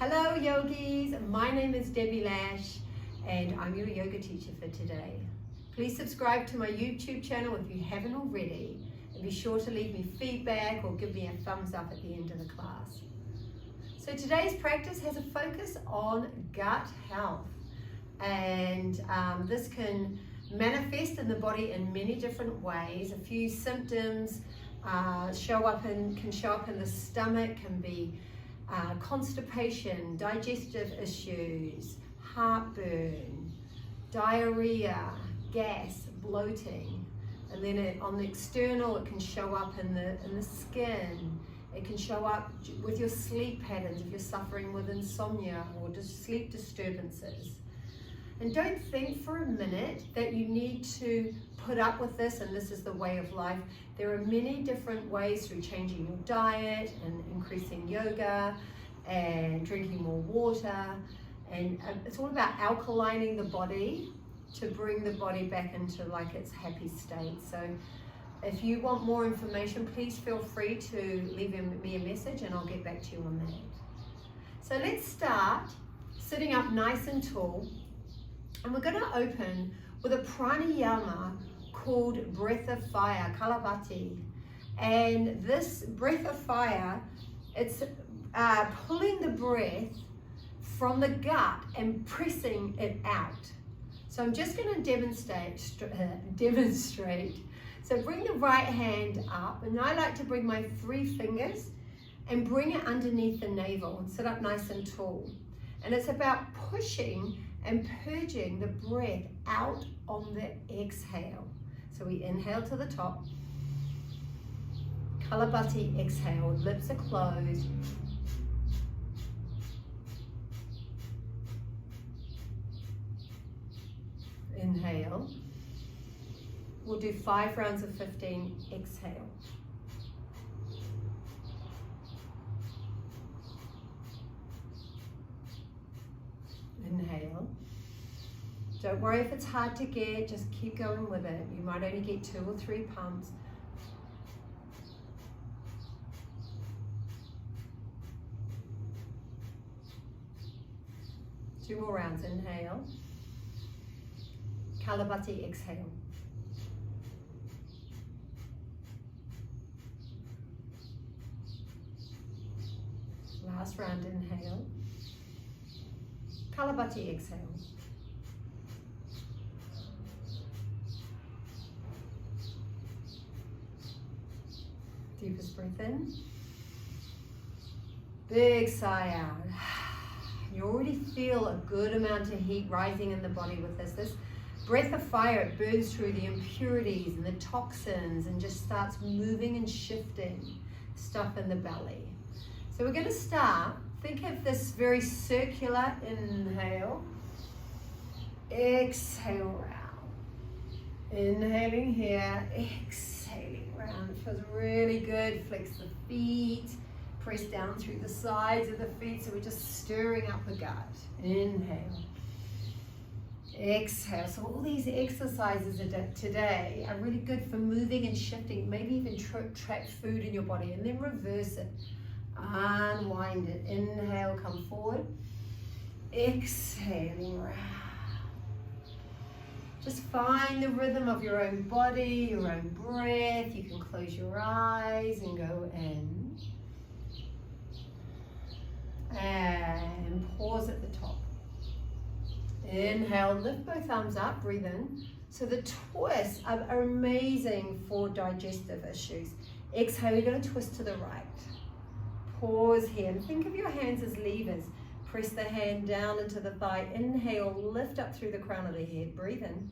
Hello yogis, my name is Debbie Lash and I'm your yoga teacher for today. Please subscribe to my YouTube channel if you haven't already, and be sure to leave me feedback or give me a thumbs up at the end of the class. So today's practice has a focus on gut health, and this can manifest in the body in many different ways. A few symptoms can show up in the stomach, can be constipation, digestive issues, heartburn, diarrhea, gas, bloating, and then on the external it can show up in the skin. It can show up with your sleep patterns if you're suffering with insomnia or just sleep disturbances. And don't think for a minute that you need to put up with this and this is the way of life. There are many different ways through changing your diet and increasing yoga and drinking more water. And it's all about alkalining the body to bring the body back into like its happy state. So if you want more information, please feel free to leave me a message and I'll get back to you on that. So let's start sitting up nice and tall. And we're going to open with a pranayama called breath of fire, Kapalabhati. And this breath of fire, it's pulling the breath from the gut and pressing it out. So I'm just going to demonstrate. So bring the right hand up, and I like to bring my 3 fingers and bring it underneath the navel and sit up nice and tall. And it's about pushing and purging the breath out on the exhale. So we inhale to the top, Kapalabhati exhale, lips are closed. Inhale. We'll do 5 rounds of 15, exhale. Inhale. Don't worry if it's hard to get, just keep going with it. You might only get 2 or 3 pumps. Two more rounds, inhale. Kapalabhati, exhale. Last round, inhale. Kapalabhati, exhale. Deepest breath in. Big sigh out. You already feel a good amount of heat rising in the body with this. This breath of fire, it burns through the impurities and the toxins and just starts moving and shifting stuff in the belly. So we're going to start. Think of this very circular inhale. Exhale round. Inhaling here. Exhaling round. It feels really good. Flex the feet. Press down through the sides of the feet. So we're just stirring up the gut. Inhale. Exhale. So all these exercises today are really good for moving and shifting. Maybe even trap food in your body and then reverse it. Unwind it. Inhale, come forward. Exhaling round. Just find the rhythm of your own body, your own breath. You can close your eyes and go in. And pause at the top. Inhale, lift both arms up, breathe in. So the twists are amazing for digestive issues. Exhale, you're going to twist to the right. Pause here and think of your hands as levers. Press the hand down into the thigh. Inhale, lift up through the crown of the head. Breathe in.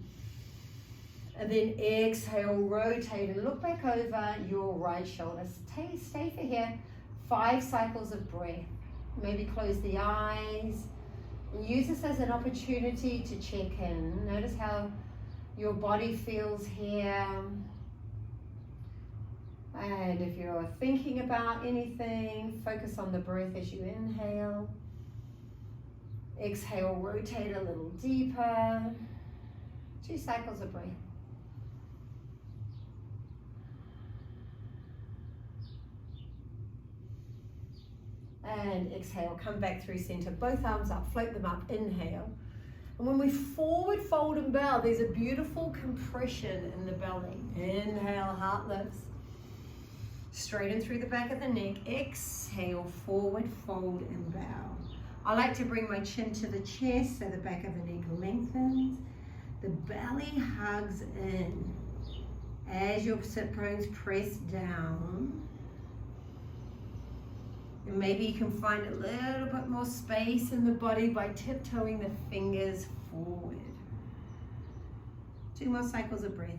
And then exhale, rotate and look back over your right shoulder. Stay for here. 5 cycles of breath. Maybe close the eyes. And use this as an opportunity to check in. Notice how your body feels here. And if you're thinking about anything, focus on the breath as you inhale. Exhale, rotate a little deeper. 2 cycles of breath. And exhale, come back through center. Both arms up, float them up, inhale. And when we forward fold and bow, there's a beautiful compression in the belly. Inhale, heart lifts. Straighten through the back of the neck. Exhale, forward fold and bow. I like to bring my chin to the chest so the back of the neck lengthens. The belly hugs in. As your sit bones press down. And maybe you can find a little bit more space in the body by tiptoeing the fingers forward. 2 more cycles of breath.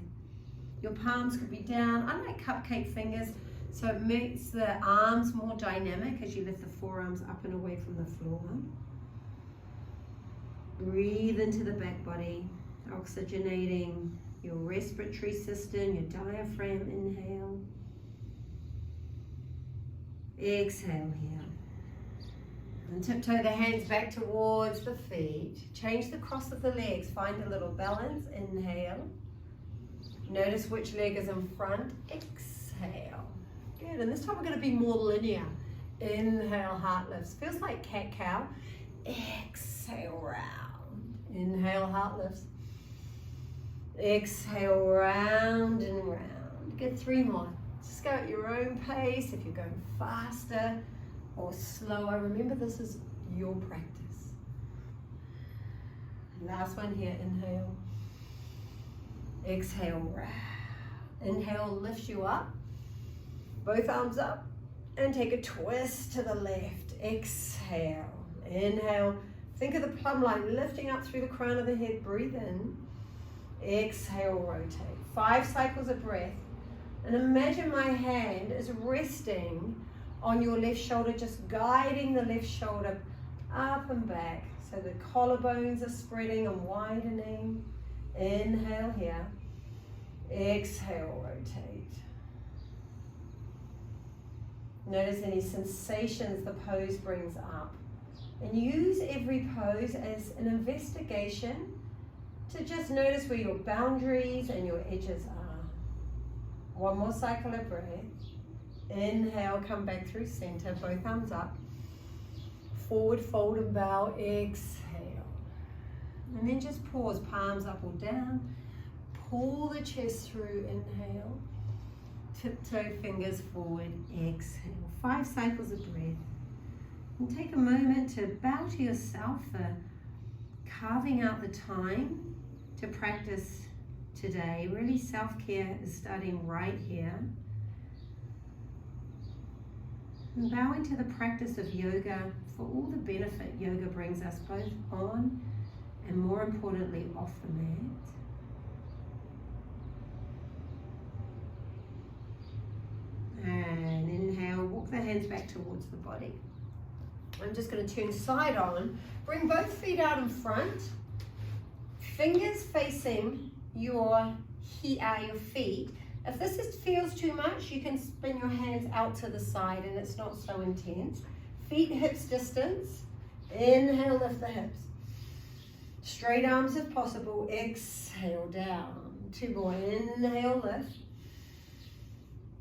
Your palms could be down. I like cupcake fingers, so it makes the arms more dynamic as you lift the forearms up and away from the floor. Breathe into the back body, oxygenating your respiratory system, your diaphragm. Inhale. Exhale here. And tiptoe the hands back towards the feet. Change the cross of the legs. Find a little balance. Inhale. Notice which leg is in front. Exhale. Good. And this time we're going to be more linear. Inhale, heart lifts. Feels like cat-cow. Exhale, round. Inhale, heart lifts. Exhale, round and round. Good. 3 more. Just go at your own pace. If you're going faster or slower, remember this is your practice. Last one here. Inhale. Exhale, round. Inhale, lift you up. Both arms up. And take a twist to the left. Exhale. Inhale. Think of the plumb line lifting up through the crown of the head. Breathe in. Exhale, rotate. 5 cycles of breath. And imagine my hand is resting on your left shoulder, just guiding the left shoulder up and back. So the collarbones are spreading and widening. Inhale here. Exhale, rotate. Notice any sensations the pose brings up. And use every pose as an investigation to just notice where your boundaries and your edges are. 1 more cycle of breath. Inhale, come back through center, both arms up. Forward fold and bow, exhale. And then just pause, palms up or down. Pull the chest through, inhale. Tiptoe fingers forward, exhale. 5 cycles of breath. And take a moment to bow to yourself for carving out the time to practice today. Really, self-care is starting right here. And bowing to the practice of yoga for all the benefit yoga brings us both on and, more importantly, off the mat. And inhale, walk the hands back towards the body. I'm just going to turn side on. Bring both feet out in front. Fingers facing your feet. If this feels too much, you can spin your hands out to the side and it's not so intense. Feet hips distance. Inhale, lift the hips. Straight arms if possible. Exhale, down. 2 more. Inhale, lift.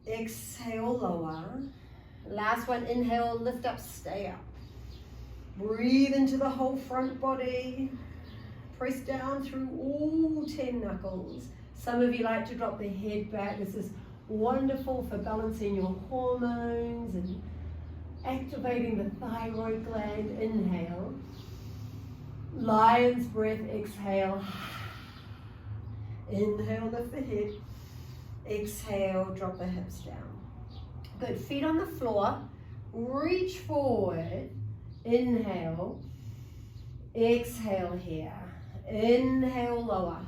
Exhale, lower. Last one. Inhale, lift up, stay up. Breathe into the whole front body. Press down through all 10 knuckles. Some of you like to drop the head back. This is wonderful for balancing your hormones and activating the thyroid gland. Inhale. Lion's breath, exhale. Inhale, lift the head. Exhale, drop the hips down. Good, feet on the floor. Reach forward. Inhale. Exhale here. Inhale, lower.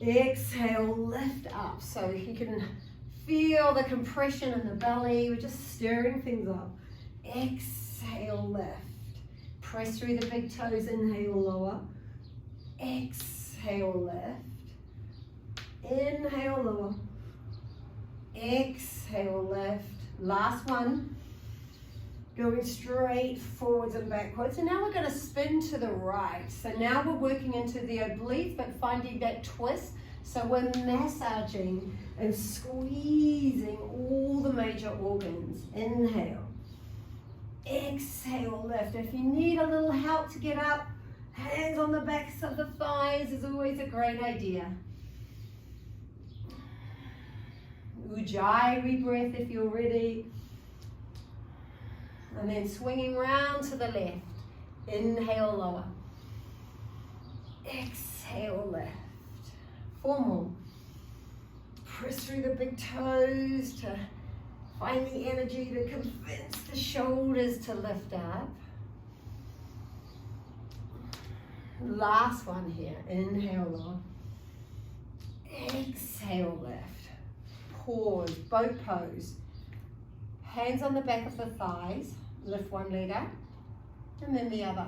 Exhale, lift up. So you can feel the compression in the belly. We're just stirring things up. Exhale, lift. Press through the big toes. Inhale, lower. Exhale, lift. Inhale, lower. Exhale, lift. Last one. Going straight forwards and backwards. And now we're going to spin to the right. So now we're working into the oblique, but finding that twist. So we're massaging and squeezing all the major organs. Inhale. Exhale, lift. If you need a little help to get up, hands on the backs of the thighs is always a great idea. Ujjayi breath if you're ready. And then swinging round to the left. Inhale, lower. Exhale, lift. 4 more. Press through the big toes to find the energy to convince the shoulders to lift up. Last one here. Inhale, lower. Exhale, lift. Pause, boat pose. Hands on the back of the thighs. Lift one leg up and then the other.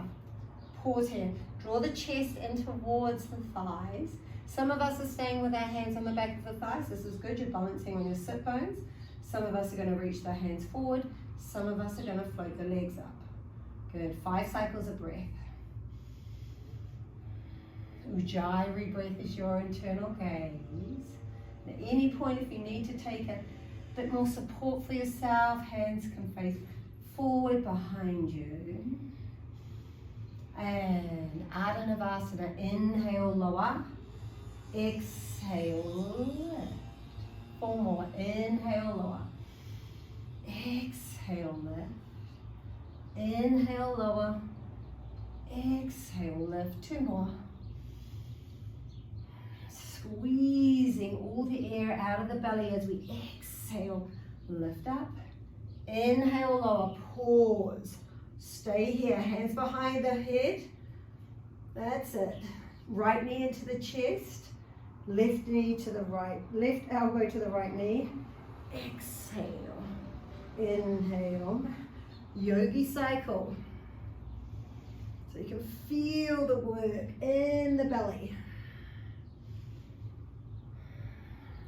Pause here. Draw the chest in towards the thighs. Some of us are staying with our hands on the back of the thighs. This is good. You're balancing on your sit bones. Some of us are going to reach their hands forward. Some of us are going to float the legs up. Good. 5 cycles of breath. Ujjayi breath is your internal gaze. At any point, if you need to take a bit more support for yourself, hands can face forward behind you. And Ardha Navasana, inhale, lower. Exhale, lift. 4 more. Inhale, lower. Exhale, lift. Inhale, lower. Exhale, lift. 2 more. Squeezing all the air out of the belly as we exhale, lift up. Inhale, lower, pause. Stay here, hands behind the head. That's it. Right knee into the chest, left knee to the right, left elbow to the right knee. Exhale, inhale, yogi cycle. So you can feel the work in the belly.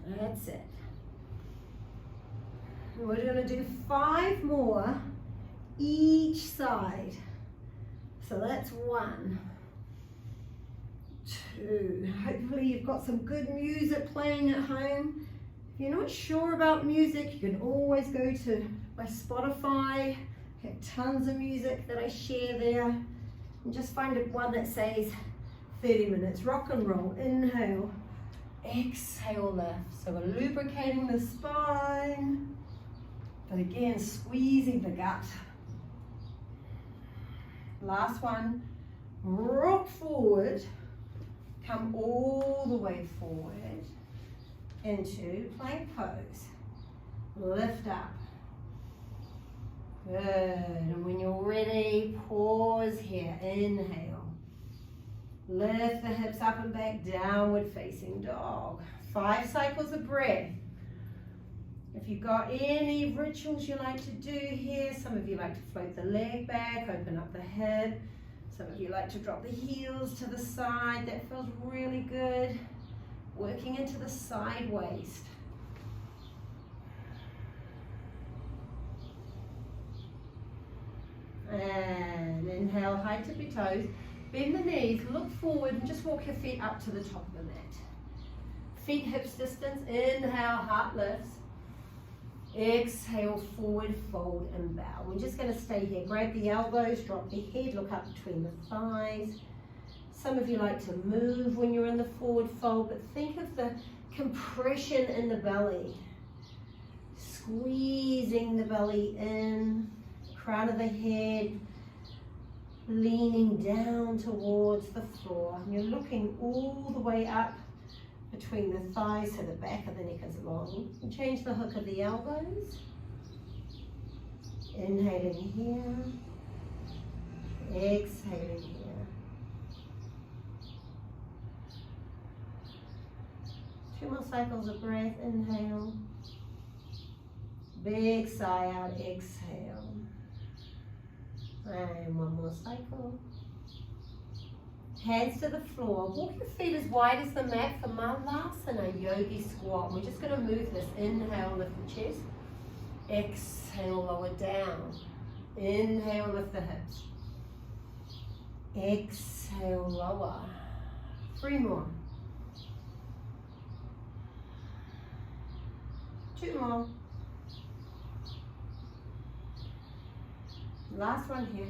That's it. And we're going to do 5 more each side. So that's 1, 2. Hopefully you've got some good music playing at home. If you're not sure about music, you can always go to my Spotify. I have tons of music that I share there. And just find one that says 30 minutes. Rock and roll. Inhale. Exhale, lift. So we're lubricating the spine, but again, squeezing the gut. Last one, rock forward, come all the way forward into plank pose. Lift up. Good, and when you're ready, pause here, inhale. Lift the hips up and back, downward facing dog. 5 cycles of breath. If you've got any rituals you like to do here, some of you like to float the leg back, open up the hip. Some of you like to drop the heels to the side. That feels really good. Working into the side waist. And inhale, high tippy toes. Bend the knees, look forward and just walk your feet up to the top of the mat. Feet hips distance, inhale, heart lifts. Exhale, forward, fold and bow. We're just going to stay here. Grab the elbows, drop the head, look up between the thighs. Some of you like to move when you're in the forward fold, but think of the compression in the belly. Squeezing the belly in, crown of the head, leaning down towards the floor. And you're looking all the way up between the thighs so the back of the neck is long. And change the hook of the elbows. Inhaling here. Exhaling here. 2 more cycles of breath. Inhale. Big sigh out. Exhale. And 1 more cycle. Hands to the floor. Walk your feet as wide as the mat for Malasana, yogi squat. We're just going to move this. Inhale, lift the chest. Exhale, lower down. Inhale, lift the hips. Exhale, lower. 3 more. 2 more. Last one here.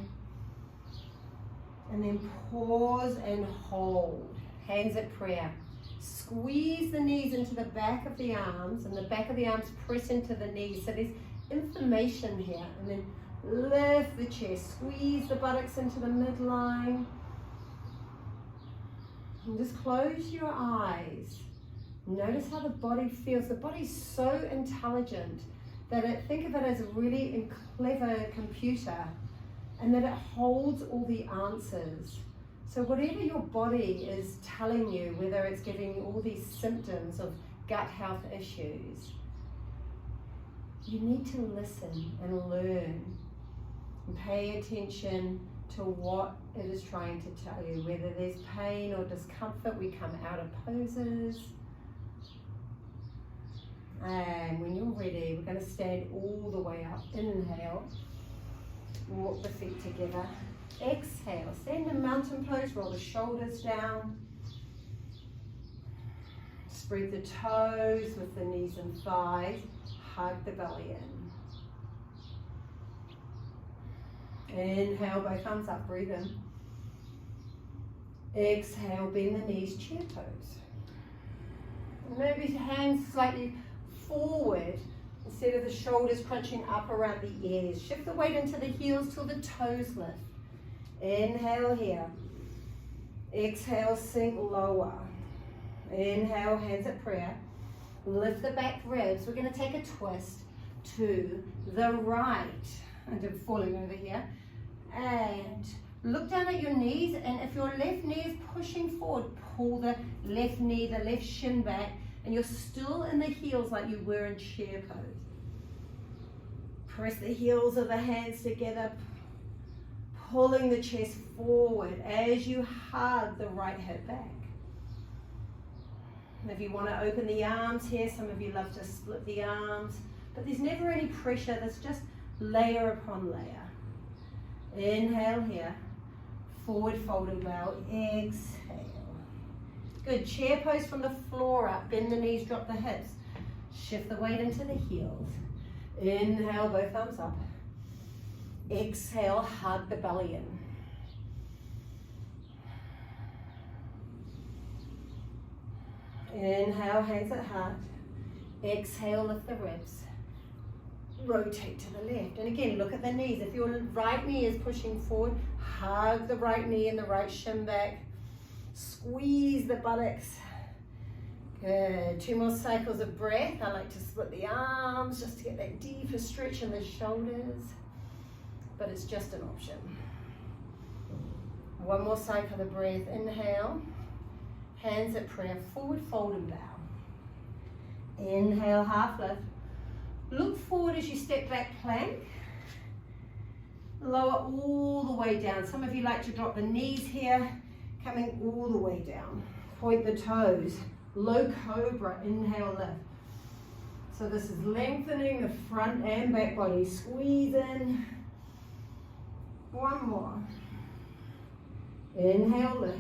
And then pause and hold. Hands at prayer. Squeeze the knees into the back of the arms, and the back of the arms press into the knees. So there's inflammation here. And then lift the chest. Squeeze the buttocks into the midline. And just close your eyes. Notice how the body feels. The body's so intelligent that think of it as a really clever computer, and that it holds all the answers. So whatever your body is telling you, whether it's giving you all these symptoms of gut health issues, you need to listen and learn and pay attention to what it is trying to tell you. Whether there's pain or discomfort, we come out of poses. And when you're ready, we're going to stand all the way up. Inhale, walk the feet together. Exhale, stand in mountain pose, roll the shoulders down. Spread the toes with the knees and thighs. Hug the belly in. Inhale, both arms up, breathe in. Exhale, bend the knees, chair pose. Maybe hands slightly forward instead of the shoulders crunching up around the ears. Shift the weight into the heels till the toes lift. Inhale here. Exhale, sink lower. Inhale, hands at prayer. Lift the back ribs. We're going to take a twist to the right. I'm falling over here. And look down at your knees, and if your left knee is pushing forward, pull the left knee, the left shin back, and you're still in the heels like you were in chair pose. Press the heels of the hands together, pulling the chest forward as you hug the right hip back. If you want to open the arms here, some of you love to split the arms, but there's never any pressure. There's just layer upon layer. Inhale here, forward folded bow, exhale. Good, chair pose from the floor up, bend the knees, drop the hips. Shift the weight into the heels. Inhale, both arms up. Exhale, hug the belly in. Inhale, hands at heart. Exhale, lift the ribs. Rotate to the left. And again, look at the knees. If your right knee is pushing forward, hug the right knee and the right shin back. Squeeze the buttocks. Good. 2 more cycles of breath. I like to split the arms just to get that deeper stretch in the shoulders. But it's just an option. 1 more cycle of breath. Inhale. Hands at prayer. Forward fold and bow. Inhale, half lift. Look forward as you step back plank. Lower all the way down. Some of you like to drop the knees here, coming all the way down. Point the toes. Low cobra, inhale, lift. So this is lengthening the front and back body. Squeeze in. 1 more. Inhale, lift.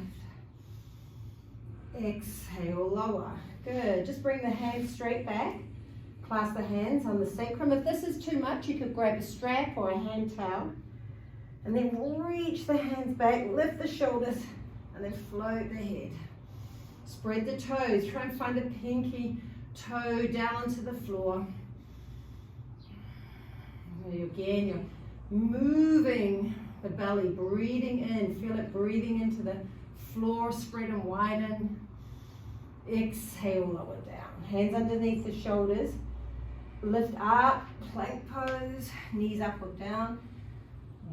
Exhale, lower. Good. Just bring the hands straight back. Clasp the hands on the sacrum. If this is too much, you could grab a strap or a hand towel. And then reach the hands back, lift the shoulders, and then float the head. Spread the toes. Try and find a pinky toe down to the floor. And again, you're moving the belly, breathing in. Feel it breathing into the floor, spread and widen. Exhale, lower down. Hands underneath the shoulders. Lift up, plank pose, knees up or down.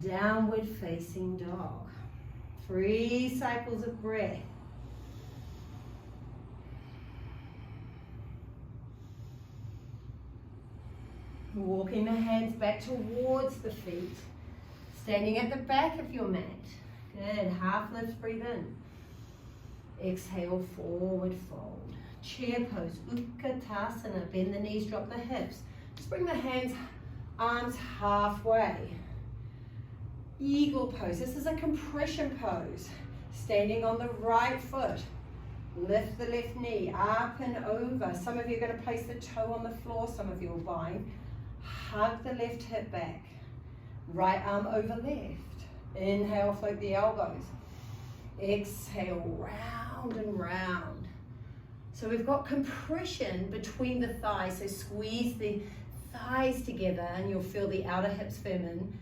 Downward facing dog. 3 cycles of breath. Walking the hands back towards the feet. Standing at the back of your mat. Good, half lift, breathe in. Exhale, forward fold. Chair pose, Utkatasana. Bend the knees, drop the hips. Just bring the hands, arms halfway. Eagle pose. This is a compression pose. Standing on the right foot. Lift the left knee up and over. Some of you are going to place the toe on the floor. Some of you will bind. Hug the left hip back. Right arm over left. Inhale, float the elbows. Exhale, round and round. So we've got compression between the thighs, so squeeze the thighs together and you'll feel the outer hips firm in.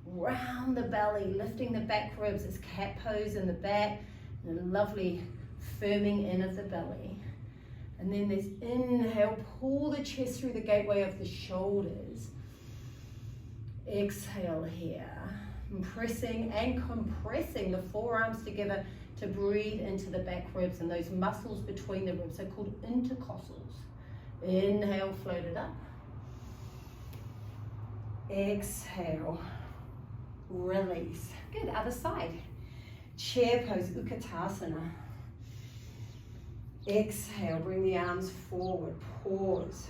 Round the belly, lifting the back ribs, it's cat pose in the back, and a lovely firming in of the belly. And then there's inhale, pull the chest through the gateway of the shoulders. Exhale here, pressing and compressing the forearms together to breathe into the back ribs and those muscles between the ribs, so called intercostals. Inhale, float it up. Exhale, release. Good, other side. Chair pose, Utkatasana. Exhale, bring the arms forward, pause.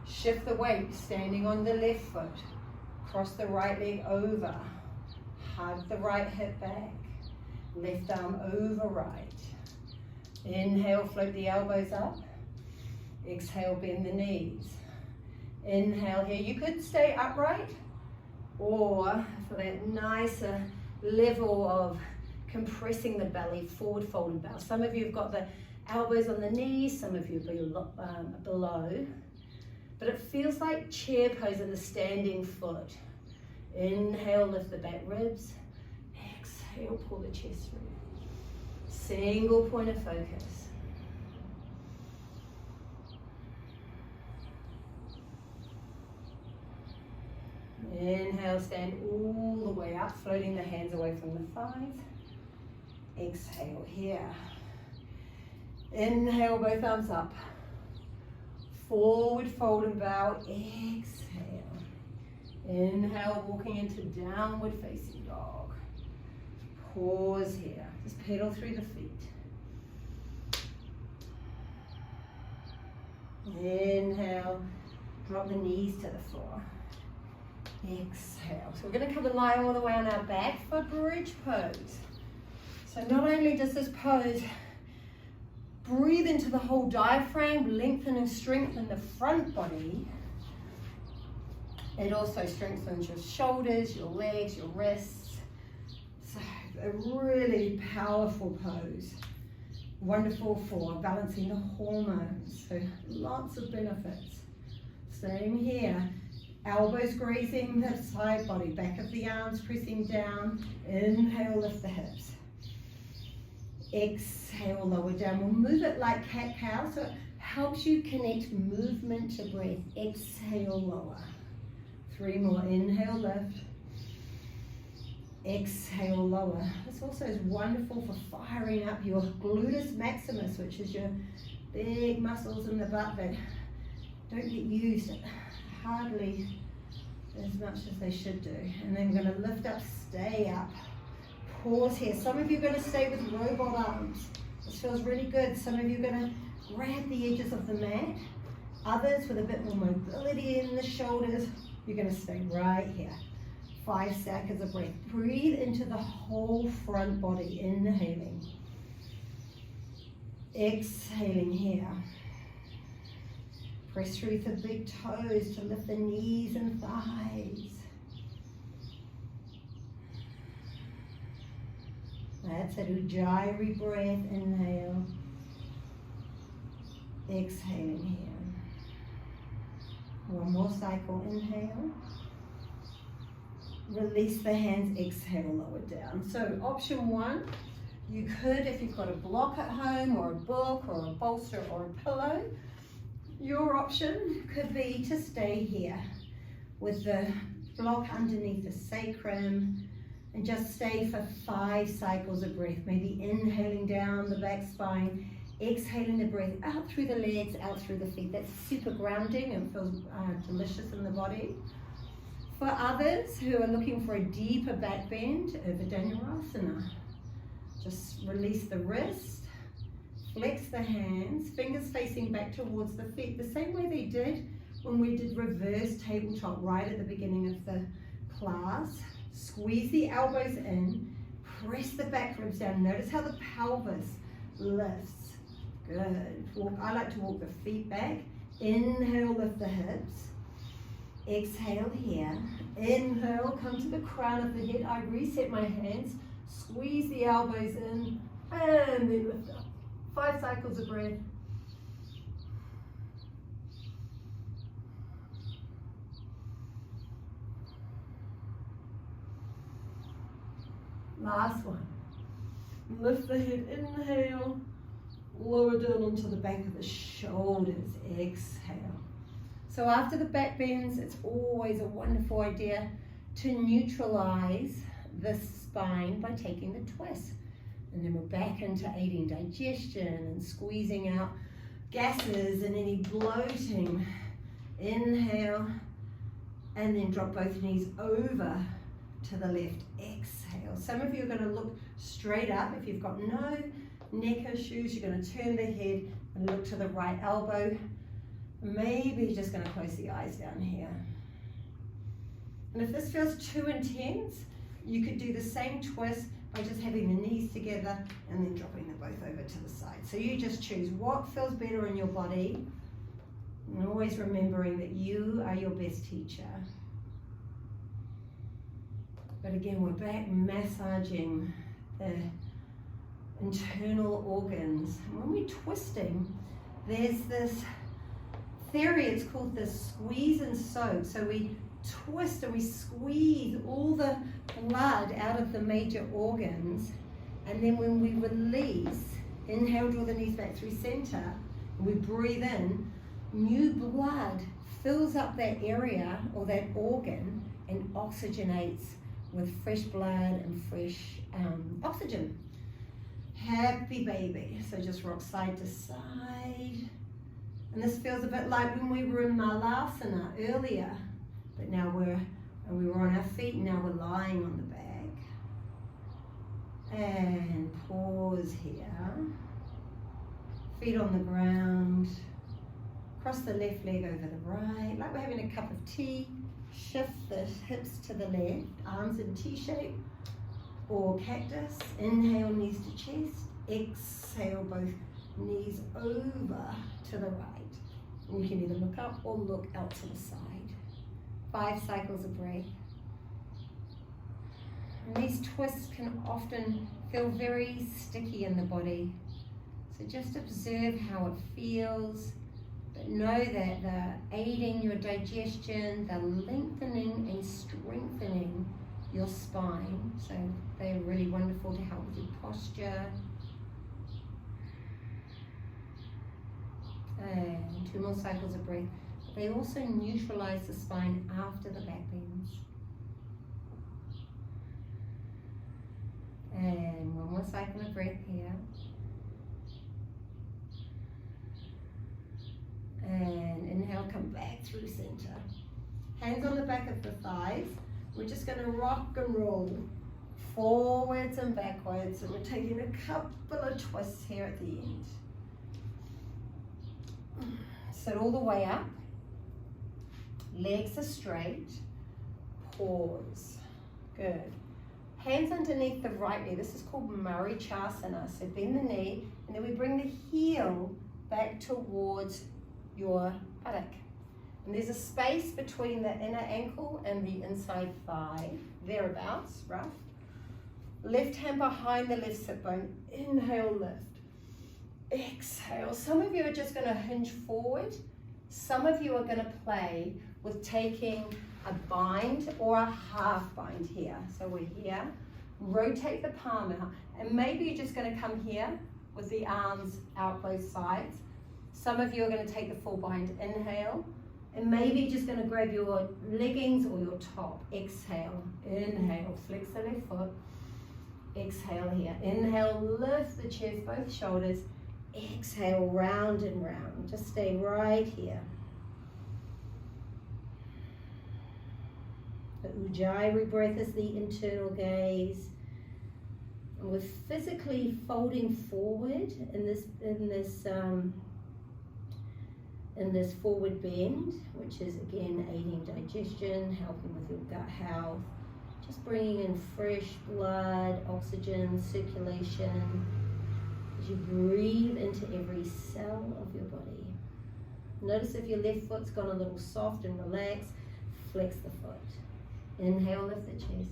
Shift the weight, standing on the left foot. Cross the right leg over. Hug the right hip back. Left arm over right. Inhale, float the elbows up. Exhale, bend the knees. Inhale here. You could stay upright, or for that nicer level of compressing the belly, forward fold and bow. Some of you have got the elbows on the knees, some of you below. But it feels like chair pose in the standing foot. Inhale, lift the back ribs. Exhale, pull the chest through. Single point of focus. Inhale, stand all the way up, floating the hands away from the thighs. Exhale here. Inhale, both arms up. Forward fold and bow. Exhale. Inhale, walking into downward facing dog. Pause here. Just pedal through the feet. Inhale, drop the knees to the floor. Exhale. So we're going to come and lie all the way on our back for bridge pose. So not only does this pose breathe into the whole diaphragm, lengthen and strengthen the front body, it also strengthens your shoulders, your legs, your wrists. So a really powerful pose. Wonderful for balancing the hormones. So lots of benefits. Same here. Elbows grazing the side body, back of the arms pressing down. Inhale, lift the hips. Exhale, lower down. We'll move it like cat-cow, so it helps you connect movement to breath. Exhale, lower. 3 more. Inhale, lift. Exhale, lower. This also is wonderful for firing up your gluteus maximus, which is your big muscles in the butt that don't get used hardly as much as they should do. And then we're going to lift up, stay up. Pause here. Some of you are going to stay with robot arms. This feels really good. Some of you are going to grab the edges of the mat. Others with a bit more mobility in the shoulders, you're going to stay right here. 5 seconds of breath. Breathe into the whole front body. Inhaling. Exhaling here. Press through the big toes to lift the knees and thighs. That's it. Ujjayi breath. Inhale. Exhaling here. One more cycle. Inhale. Release the hands. Exhale, lower down. So option 1, you could, if you've got a block at home or a book or a bolster or a pillow, your option could be to stay here with the block underneath the sacrum and just stay for 5 cycles of breath, maybe inhaling down the back spine, exhaling the breath out through the legs, out through the feet. That's super grounding and feels delicious in the body. For others who are looking for a deeper back bend, Dhanurasana. Just release the wrist, flex the hands, fingers facing back towards the feet, the same way they did when we did reverse tabletop right at the beginning of the class. Squeeze the elbows in, press the back ribs down. Notice how the pelvis lifts. Good. I like to walk the feet back. Inhale, lift the hips. Exhale here. Inhale, come to the crown of the head. I reset my hands, squeeze the elbows in, and then lift up. 5 cycles of breath. Last one. Lift the head, inhale, lower down onto the back of the shoulders, exhale. So after the back bends, it's always a wonderful idea to neutralize the spine by taking the twist. And then we're back into aiding digestion and squeezing out gases and any bloating. Inhale, and then drop both knees over to the left, exhale. Some of you are going to look straight up. If you've got no neck issues, you're going to turn the head and look to the right elbow. Maybe you're just going to close the eyes down here. And if this feels too intense, you could do the same twist by just having the knees together and then dropping them both over to the side. So you just choose what feels better in your body, and always remembering that you are your best teacher. But again, we're back massaging the internal organs. And when we're twisting, there's this theory, it's called the squeeze and soak. So we twist and we squeeze all the blood out of the major organs, and then when we release, inhale, draw the knees back through center, and we breathe in, new blood fills up that area or that organ and oxygenates with fresh blood and fresh oxygen. Happy baby. So just rock side to side. And this feels a bit like when we were in Malasana earlier, but now we were on our feet, and now we're lying on the back. And pause here. Feet on the ground. Cross the left leg over the right, like we're having a cup of tea. Shift the hips to the left, arms in T-shape or cactus. Inhale, knees to chest. Exhale, both knees over to the right. And you can either look up or look out to the side. 5 cycles of breath. And these twists can often feel very sticky in the body. So just observe how it feels. But know that they're aiding your digestion, they're lengthening and strengthening your spine. So they're really wonderful to help with your posture. And 2 more cycles of breath. They also neutralize the spine after the back bends. And 1 more cycle of breath here. And inhale, come back through center. Hands on the back of the thighs. We're just going to rock and roll forwards and backwards. And we're taking a couple of twists here at the end. Sit all the way up. Legs are straight. Pause. Good. Hands underneath the right knee. This is called Marichasana. So bend the knee, and then we bring the heel back towards your buttock. And there's a space between the inner ankle and the inside thigh, thereabouts, rough. Left hand behind the left sit bone. Inhale, lift. Exhale. Some of you are just going to hinge forward. Some of you are going to play with taking a bind or a half bind here. So we're here. Rotate the palm out. And maybe you're just going to come here with the arms out both sides. Some of you are going to take the full bind. Inhale. And maybe you're just going to grab your leggings or your top. Exhale. Inhale. Flex the left foot. Exhale here. Inhale. Lift the chest, both shoulders. Exhale. Round and round. Just stay right here. The Ujjayi breath is the internal gaze. And we're physically folding forward in this forward bend, which is again aiding digestion, helping with your gut health, just bringing in fresh blood, oxygen, circulation, as you breathe into every cell of your body. Notice if your left foot's gone a little soft and relaxed. flex the foot. Inhale, lift the chest.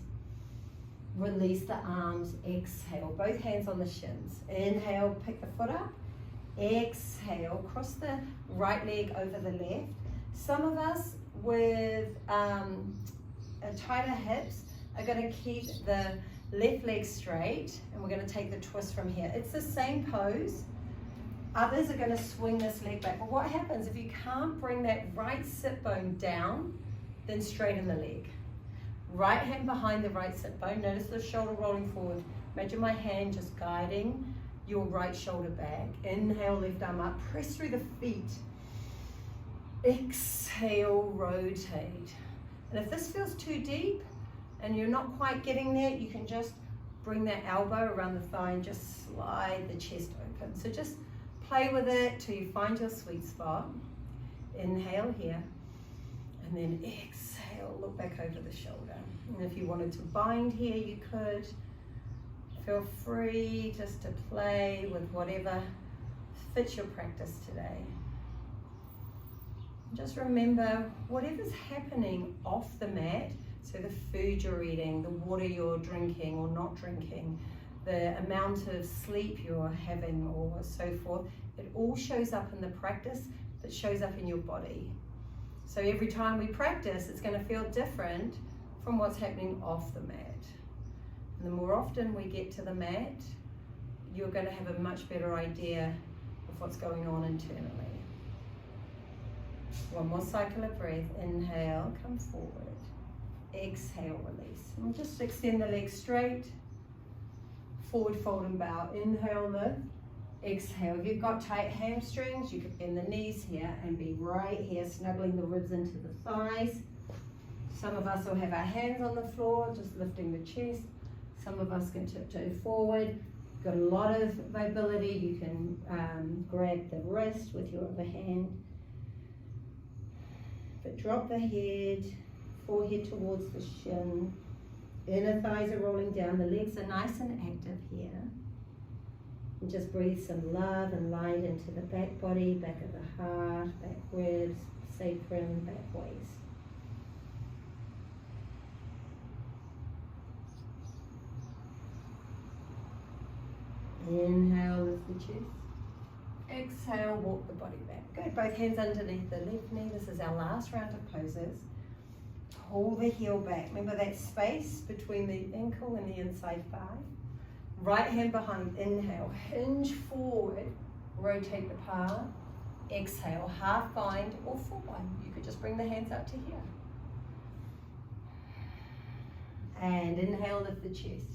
Release the arms, exhale. Both hands on the shins. Inhale, pick the foot up. Exhale, cross the right leg over the left. Some of us with tighter hips are going to keep the left leg straight, and we're going to take the twist from here. It's the same pose. Others are going to swing this leg back. But what happens if you can't bring that right sit bone down, then straighten the leg. Right hand behind the right sit bone. Notice the shoulder rolling forward. Imagine my hand just guiding your right shoulder back. Inhale, left arm up. Press through the feet. Exhale, rotate. And if this feels too deep and you're not quite getting there, you can just bring that elbow around the thigh and just slide the chest open. So just play with it till you find your sweet spot. Inhale here, and then exhale, look back over the shoulder. And if you wanted to bind here, you could. Feel free just to play with whatever fits your practice today. Just remember, whatever's happening off the mat, so the food you're eating, the water you're drinking or not drinking, the amount of sleep you're having or so forth, it all shows up in the practice that shows up in your body. So every time we practice, it's going to feel different from what's happening off the mat. And the more often we get to the mat, you're going to have a much better idea of what's going on internally. One more cycle of breath. Inhale, come forward. Exhale, release. And just extend the legs straight. Forward fold and bow. Inhale, lift. Exhale. If you've got tight hamstrings, you could bend the knees here and be right here, snuggling the ribs into the thighs. Some of us will have our hands on the floor, just lifting the chest. Some of us can tiptoe forward. Got a lot of mobility. You can grab the wrist with your other hand. But drop the head, forehead towards the shin. Inner thighs are rolling down. The legs are nice and active here. And just breathe some love and light into the back body, back of the heart, back ribs, sacrum, back waist. Inhale, lift the chest. Exhale, walk the body back. Good, both hands underneath the left knee. This is our last round of poses. Pull the heel back. Remember that space between the ankle and the inside thigh. Right hand behind. Inhale, hinge forward. Rotate the palm. Exhale, half bind or full bind. You could just bring the hands up to here. And inhale, lift the chest.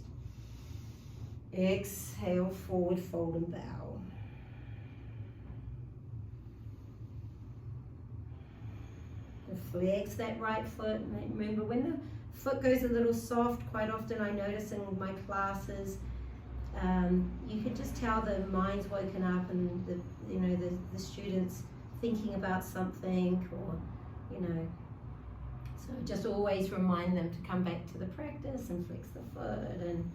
Exhale, forward fold and bow. Flex that right foot. Remember, when the foot goes a little soft, quite often I notice in my classes, you can just tell the mind's woken up and the students thinking about something, or so just always remind them to come back to the practice and flex the foot, and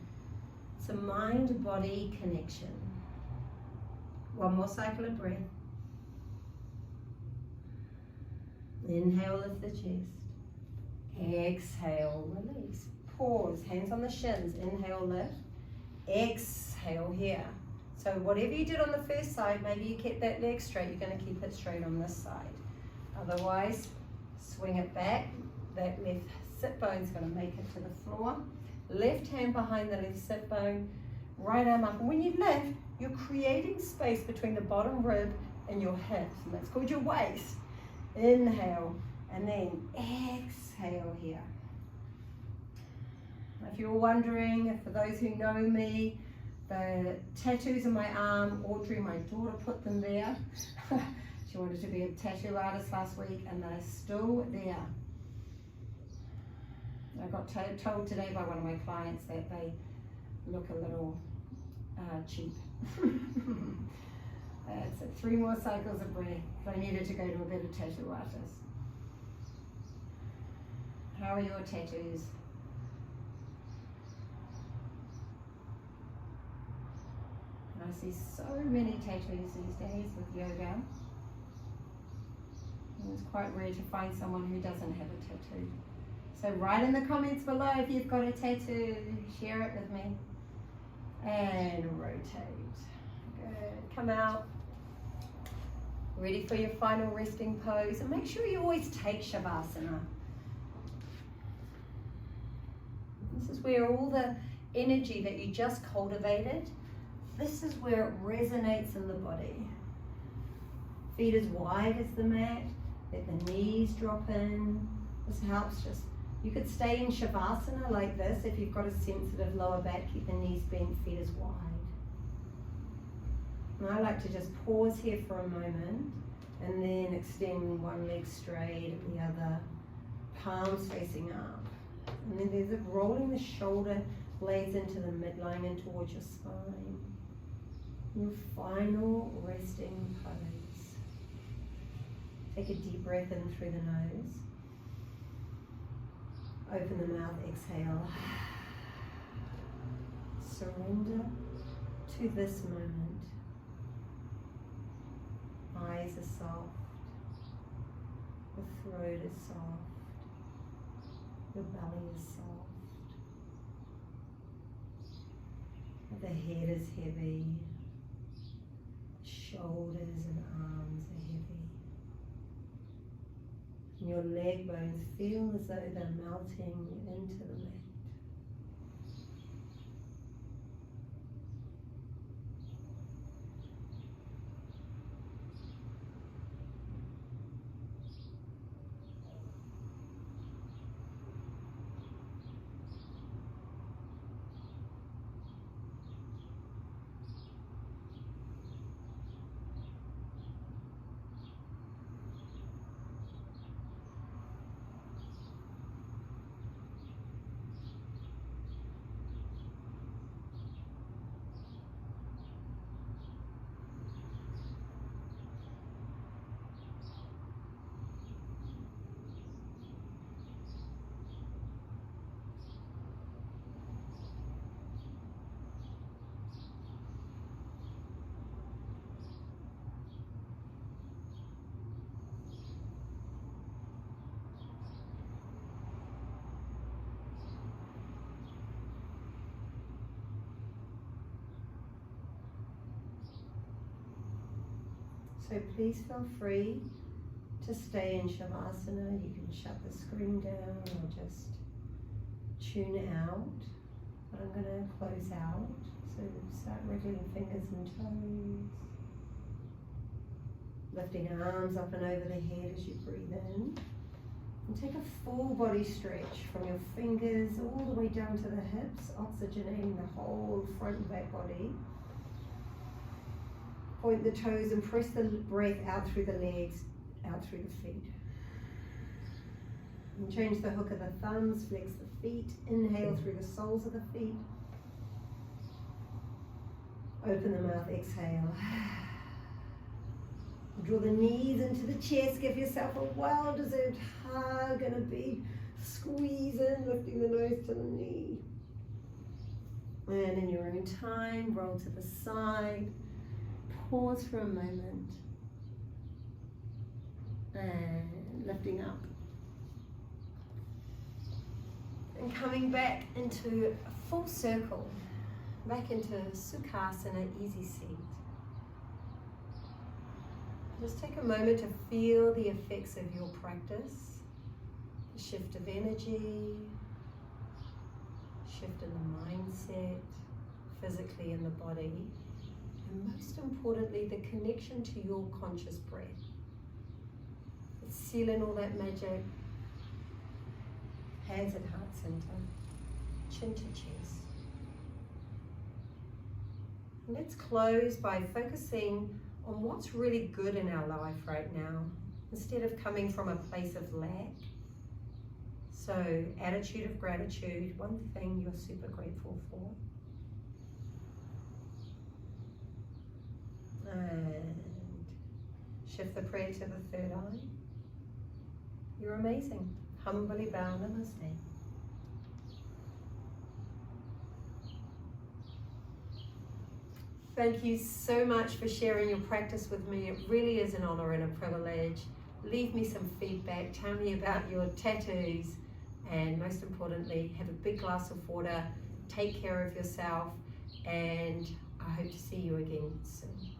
it's a mind-body connection. One more cycle of breath. Inhale, lift the chest. Exhale, release. Pause, hands on the shins. Inhale, lift. Exhale here. So whatever you did on the first side, maybe you kept that leg straight, you're going to keep it straight on this side. Otherwise, swing it back. That left sit bone's going to make it to the floor. Left hand behind the left sit bone. Right arm up. And when you lift, you're creating space between the bottom rib and your hips. And that's called your waist. Inhale, and then exhale here. If you're wondering, for those who know me, the tattoos on my arm, Audrey, my daughter, put them there. She wanted to be a tattoo artist last week, and they're still there. I got told today by one of my clients that they look a little cheap. So 3 more cycles of breath. I needed to go to a better tattoo artist. How are your tattoos? And I see so many tattoos these days with yoga. It's quite rare to find someone who doesn't have a tattoo. So write in the comments below if you've got a tattoo. Share it with me. And rotate. Good. Come out. Ready for your final resting pose. And make sure you always take Shavasana. This is where all the energy that you just cultivated, this is where it resonates in the body. Feet as wide as the mat. Let the knees drop in. This helps just, you could stay in Shavasana like this if you've got a sensitive lower back. Keep the knees bent, feet as wide. And I like to just pause here for a moment and then extend one leg straight and the other, palms facing up. And then there's a rolling the shoulder blades into the midline and towards your spine. Your final resting pose. Take a deep breath in through the nose. Open the mouth, exhale. Surrender to this moment. Eyes are soft. The throat is soft. Your belly is soft. The head is heavy. Shoulders and arms are heavy. And your leg bones feel as though they're melting into the mat. So please feel free to stay in Shavasana. You can shut the screen down or just tune out. But I'm going to close out. So start wriggling fingers and toes. Lifting arms up and over the head as you breathe in. And take a full body stretch from your fingers all the way down to the hips, oxygenating the whole front and back body. Point the toes and press the breath out through the legs, out through the feet. And change the hook of the thumbs, flex the feet, inhale through the soles of the feet. Open the mouth, exhale. Draw the knees into the chest, give yourself a well-deserved hug and a big squeeze in, lifting the nose to the knee. And in your own time, roll to the side. Pause for a moment and lifting up and coming back into a full circle, back into Sukhasana, easy seat. Just take a moment to feel the effects of your practice, the shift of energy, shift in the mindset, physically in the body. And most importantly, the connection to your conscious breath. It's sealing all that magic. Hands at heart center, chin to chest. And let's close by focusing on what's really good in our life right now, instead of coming from a place of lack. So, attitude of gratitude, one thing you're super grateful for. And shift the prayer to the third eye. You're amazing. Humbly bow, namaste. Thank you so much for sharing your practice with me. It really is an honor and a privilege. leave me some feedback, tell me about your tattoos, and most importantly, have a big glass of water, take care of yourself, and I hope to see you again soon.